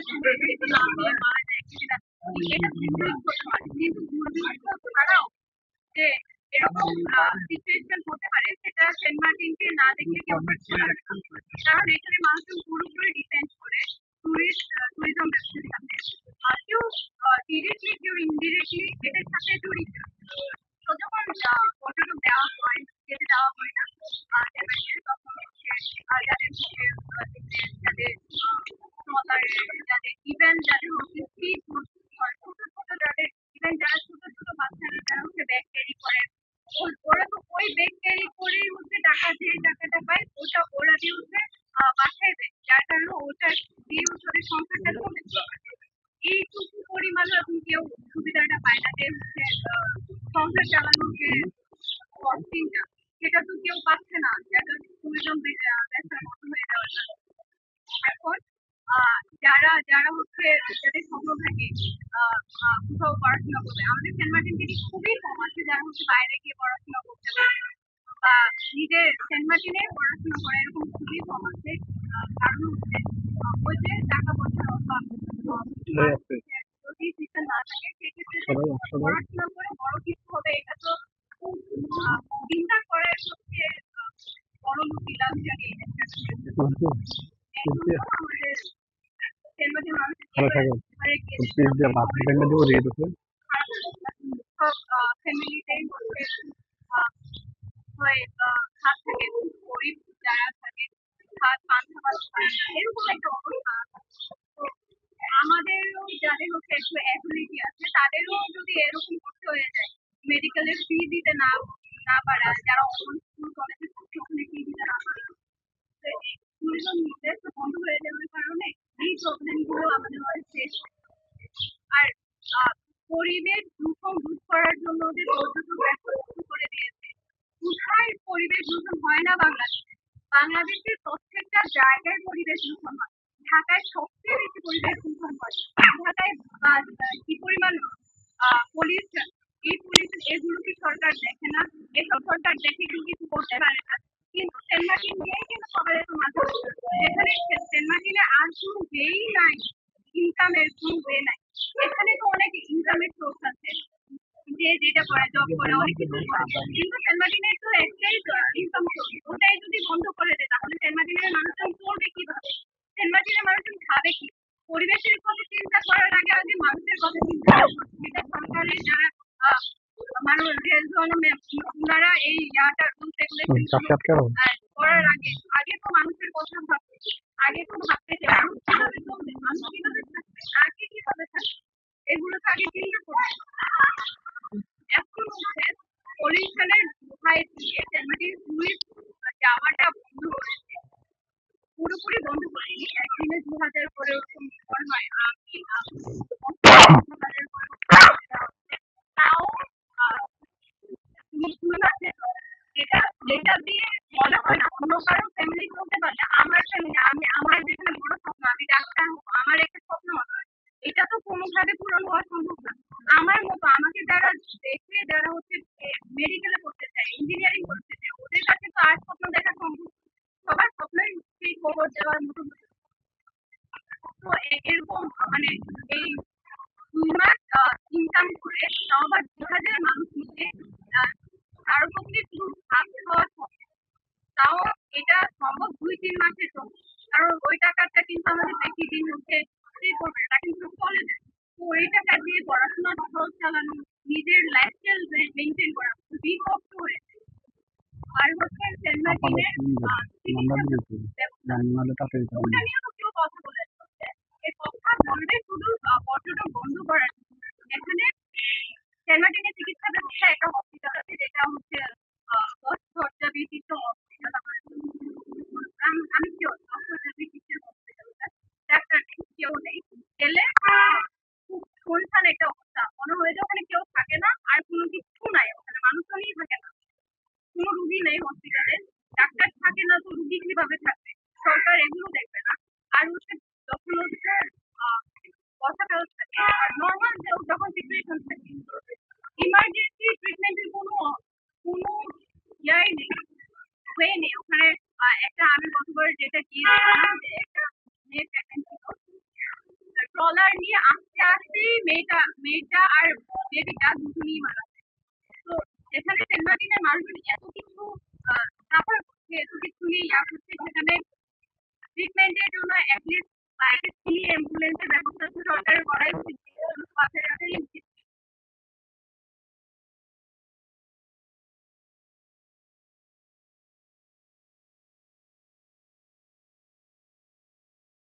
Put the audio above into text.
সেটি না হয়ে মারা যায় সেটা এটা দুর্ভিক্ষ হতে পারে, কিন্তু দুর্ভিক্ষ ছাড়াও যে এরকম সিচুয়েশন হতে পারে সেটা সেন্ট মার্টিনকে না দেখলে কেউ বুঝতে পারবে না। কারণ এখানে মানুষজন পুরোপুরি ডিপেন্ড করে ট্যুরিজম ব্যবসার সাথে। কেউ ডিরেক্টলি কেউ ইনডিরেক্টলি এটার সাথে জড়িত। তো যখন পর্যটক দেওয়া হয় যেতে দেওয়া হয় না সেন্ট মার্টিনে, তখন হচ্ছে যাদের হচ্ছে যাদের যাদের ইভেন্ট যাদের হচ্ছে ছোট ছোট যাদের ইভেন্ট যারা ছোট ছোট বাচ্চারা যারা হচ্ছে ব্যাগ ক্যারি করে, ওরা তো ওই ব্যাগ ক্যারি করেই হচ্ছে টাকা যে টাকাটা পায় ওটা ওরা দিয়ে হচ্ছে বাসায় দেয়, যার কারণে ওটার দিয়ে হচ্ছে ওদের সংসারটা চলে। এইটুকু পরিমাণও এখন কেউ সুবিধাটা পায় না যে হচ্ছে সংসার চালানোর যে কস্টিংটা সেটা তো কেউ পাচ্ছে না, যেটা ট্যুরিজম ব্যবসার মতো হয়ে যাওয়ার কারণে। এখন যারা যারা হচ্ছে যাদের স্বপ্ন থাকে কোথাও পড়াশোনা করবে, আমাদের সেন্ট মার্টিন থেকে খুবই কম আছে যারা হচ্ছে বাইরে গিয়ে পড়াশোনা করতে পারে বা নিজের সেন্ট মার্টিনে পড়াশোনা করে, এরকম খুবই কম আছে। কারণ হচ্ছে ওই যে টাকা পয়সার অভাব, যদি সিস্টেম না থাকে সেক্ষেত্রে পড়াশোনা করে বড় কিছু হবে এটা তো চিন্তা করার সবচেয়ে বড় লাক্সারি একটা আমাদের সেন্ট মার্টিন মানুষের সব ফ্যামিলিতেই হচ্ছে হয় হাত থাকে গরিব যারা থাকে হাত পান্থা ভাত খায় না, এরকম একটা অবস্থা। তো আমাদেরও যাদের হচ্ছে একটু অ্যাবিলিটি আছে তাদেরও যদি এরকম করতে হয়ে যায়, মেডিকেলের ফি দিতে না না পারা, যারা অন্য স্কুল কলেজে পড়ছে ওখানে ফি দিতে না পারা, ট্যুরিজম ইন্ডাস্ট্রি বন্ধ হয়ে যাওয়ার কারণে এই প্রবলেম গুলো আমাদের মাঝে ফেস। আর পরিবেশ দূষণ রোধ করার জন্য যে পর্যটন ব্যবসা শুরু করে দিয়েছে, কোথায় পরিবেশ দূষণ হয় না বাংলাদেশে? বাংলাদেশের প্রত্যেকটা জায়গায় পরিবেশ দূষণ হয়। ঢাকায় সবচেয়ে বেশি পরিবেশ দূষণ হয়। ঢাকায় কি পরিমাণ পলিউশন, এই পলিউশন এগুলো কি সরকার দেখে না? এসব সরকার দেখে কেউ কিছু করতে পারে না। কিন্তু সেন্ট মার্টিন নিয়েই কিন্তু সবাই এত মাথা যেখানে সেন্ট মার্টিনে আর কোনো ওয়েই নাই, ইনকামের কোনো ওয়ে নাই। এখানে তো অনেক ইনকামের সোর্স আছে, যে যেটা করে জব করে অনেক কিছু করে, কিন্তু সেন্ট মার্টিনের তো একটাই ইনকাম সোর্স, ওটাই যদি বন্ধ করে দেয় তাহলে সেন্ট মার্টিনের মানুষজন চলবে কিভাবে? সেন্ট মার্টিনের মানুষজন খাবে কি? পরিবেশের কথা চিন্তা করার আগে আগে মানুষের কথা চিন্তা করতে, এটা সরকারের যারা মানুষ ওনারা এই রুলস রেগুলেশন করার আগে আগে তো মানুষের কথা ভাবতে, আগে তো ভাবতে যে মানুষ কিভাবে চলবে, মানুষ কিভাবে থাকবে, আগে কিভাবে থাকবে, এগুলো তো আগে চিন্তা করতে। এখন হচ্ছে পলিউশনের ভয় দিয়ে সেন্টমার্টিন টুরিস্ট যাওয়াটা বন্ধ করেছে, পুরোপুরি বন্ধ করেনি, একদিনে 2000 করে ওরকম মনে হয় আমি 2000 করে তাও যেটা যেটা দিয়ে মনে হয় না অন্য কারো ফ্যামিলি চলতে পারলে আমার ফ্যামিলি, আমি আমার যেখানে বড় স্বপ্ন আমি ডাক্তার হবো, আমার একটা স্বপ্ন এটা তো কোনোভাবে পূরণ হওয়া সম্ভব না। আমার মতো আমাকে যারা দেখে যারা হচ্ছে মেডিকেলে পড়তে চায়, ইঞ্জিনিয়ারিং করতে চায়, ওদের কাছে তো আর স্বপ্ন দেখা সম্ভব, সবার স্বপ্নই সেই খবর দেওয়ার মতো। তো এরকম মানে এই 2 মাস ইনকাম করে তাও আবার 2000 মানুষ মিলে কারোর পক্ষে শুধু ভাত খাওয়া সম্ভব, তাও এটা সম্ভব 2-3 মাসের জন্য, কারণ ওই টাকাটা কিন্তু আমাদের বেশি দিন হচ্ছে পে করবে, এটা কিন্তু চলে যায়। তো ওই টাকা দিয়ে পড়াশোনা খরচ চালানো, নিজের লাইফস্টাইল মেনটেন করা খুবই কষ্ট হয়েছে। আর হচ্ছে সেন্ট মার্টিনে ওটা নিয়ে তো কেউ কথা বলে, এই কথা বলবে শুধু পর্যটন বন্ধ করার। এখানে সেন্ট মার্টিনে চিকিৎসা ব্যবস্থা একটা হসপিটাল আছে যেটা হচ্ছে খরচা বিশিষ্ট হসপিটাল। আমি কেউ খরচা বিশিষ্ট হসপিটালটা ডাক্তার নেই, কেউ নেই, গেলে খুব শুনশান একটা অবস্থা, মনে হয় যে ওখানে কেউ থাকে না, আর কোনো কিছু নাই, ওখানে মানুষজনই থাকে না, কোনো রুগী নেই হসপিটালে, ডাক্তার থাকে না তো রুগী কিভাবে থাকবে? সরকার এগুলো দেখবে না। আর হচ্ছে যখন হচ্ছে কথাটা থাকে আর নর্মাল যখন সিচুয়েশন থাকে, ইমার্জেন্সি ট্রিটমেন্টের কোনো কোনো ইয়াই নেই, ওয়ে নেই ওখানে। একটা আমি গতবার যেটা গিয়েছিলাম যে একটা মেয়ে প্রেগনেন্ট ছিল, ট্রলার নিয়ে আসতে আসতেই মেয়েটা আর বেবিটা দুজনেই মারা যায়। তো যেখানে সেন্ট মার্টিনের মানুষজন এত কিছু সাফার করছে, এত কিছু নিয়ে করছে, সেখানে ট্রিটমেন্টের জন্য অ্যাটলিস্ট বাইরে অ্যাম্বুলেন্সের